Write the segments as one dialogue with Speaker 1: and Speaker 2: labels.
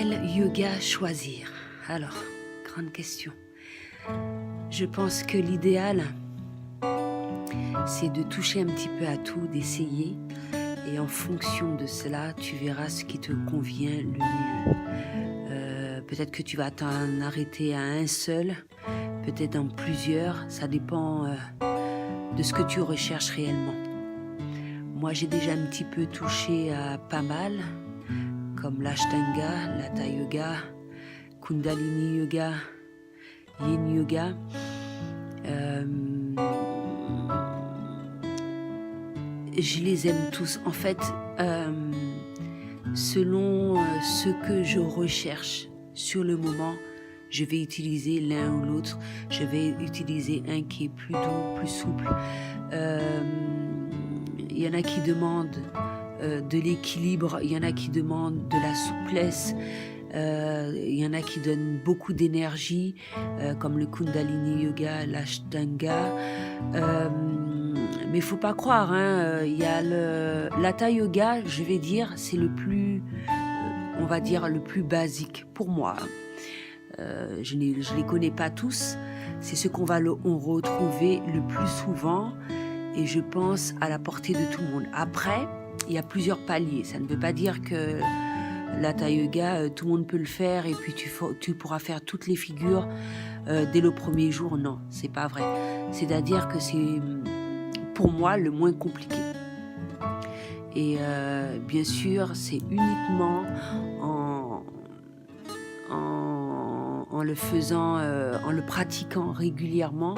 Speaker 1: Quel yoga choisir? Alors, grande question. Je pense que l'idéal, c'est de toucher un petit peu à tout, d'essayer. Et en fonction de cela, tu verras ce qui te convient le mieux. Peut-être que tu vas t'en arrêter à un seul, peut-être dans plusieurs. Ça dépend de ce que tu recherches réellement. Moi, j'ai déjà un petit peu touché à pas mal, comme l'Ashtanga, l'Hatha Yoga, Kundalini Yoga, Yin Yoga. Je les aime tous. En fait, selon ce que je recherche sur le moment, je vais utiliser l'un ou l'autre. Je vais utiliser un qui est plus doux, plus souple. Il y en a qui demandent de l'équilibre, il y en a qui demandent de la souplesse, il y en a qui donnent beaucoup d'énergie, comme le Kundalini Yoga, l'Ashtanga. Mais il ne faut pas croire, il y a l'Hatha Yoga, je vais dire, c'est le plus, on va dire, le plus basique pour moi. Je ne les connais pas tous, c'est ce qu'on va retrouver le plus souvent et je pense à la portée de tout le monde. Après, il y a plusieurs paliers, ça ne veut pas dire que l'Hatha Yoga, tout le monde peut le faire et puis tu pourras faire toutes les figures dès le premier jour. Non, c'est pas vrai. C'est-à-dire que c'est pour moi le moins compliqué. Et bien sûr, c'est uniquement en le faisant, en le pratiquant régulièrement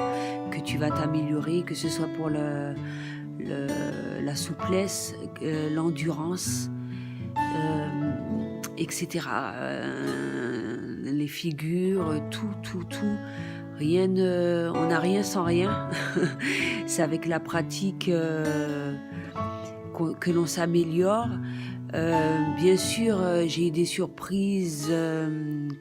Speaker 1: que tu vas t'améliorer, que ce soit pour la souplesse, l'endurance, etc. Les figures, tout. On n'a rien sans rien. C'est avec la pratique que l'on s'améliore. Bien sûr, j'ai eu des surprises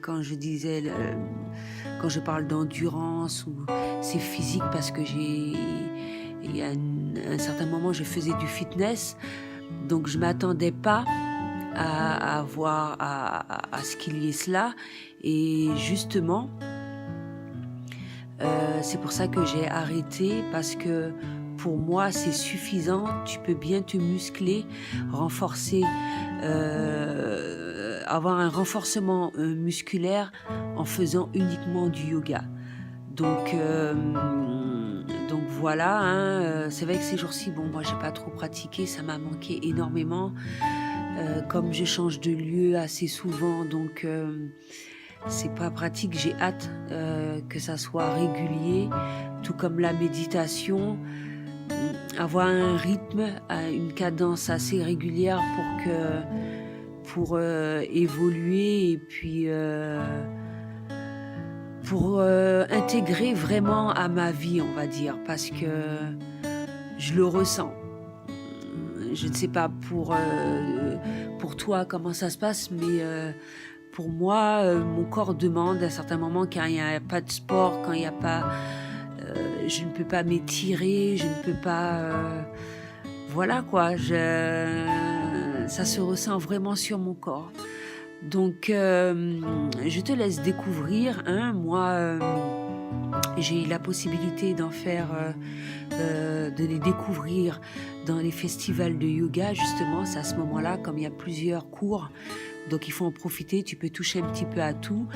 Speaker 1: quand je parle d'endurance ou c'est physique parce que il y a un certain moment je faisais du fitness, donc je m'attendais pas à voir à ce qu'il y ait cela et justement c'est pour ça que j'ai arrêté parce que pour moi, c'est suffisant. Tu peux bien te muscler, renforcer, avoir un renforcement musculaire en faisant uniquement du yoga. Donc voilà. C'est vrai que ces jours-ci, bon, moi, j'ai pas trop pratiqué, ça m'a manqué énormément. Comme je change de lieu assez souvent, donc c'est pas pratique. J'ai hâte que ça soit régulier, tout comme la méditation. Avoir un rythme, une cadence assez régulière pour évoluer et puis pour intégrer vraiment à ma vie, on va dire, parce que je le ressens. Je ne sais pas pour toi comment ça se passe, mais pour moi, mon corps demande à certains moments quand il n'y a pas de sport, quand il n'y a pas... je ne peux pas m'étirer, je ne peux pas... voilà quoi, ça se ressent vraiment sur mon corps. Donc, je te laisse découvrir. Moi, j'ai eu la possibilité d'en faire, de les découvrir dans les festivals de yoga, justement. C'est à ce moment-là, comme il y a plusieurs cours, donc il faut en profiter, tu peux toucher un petit peu à tout.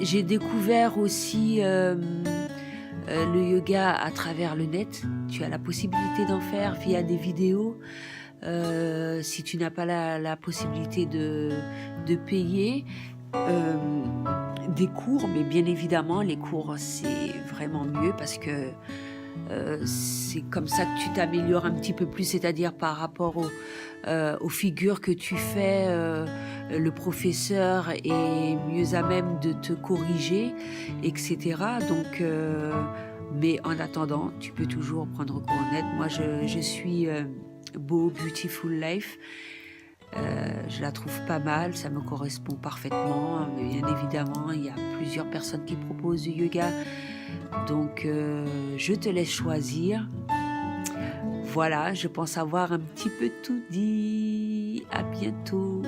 Speaker 1: J'ai découvert aussi le yoga à travers le net. Tu as la possibilité d'en faire via des vidéos. Si tu n'as pas la possibilité de payer des cours, mais bien évidemment, les cours, c'est vraiment mieux parce que c'est comme ça que tu t'améliores un petit peu plus, c'est-à-dire par rapport aux figures que tu fais, le professeur est mieux à même de te corriger, etc. Donc, mais en attendant, tu peux toujours prendre cours en net. Moi, je suis Beau Beautiful Life. Je la trouve pas mal, ça me correspond parfaitement. Mais bien évidemment, il y a plusieurs personnes qui proposent du yoga. Donc, je te laisse choisir. Voilà, je pense avoir un petit peu tout dit. À bientôt.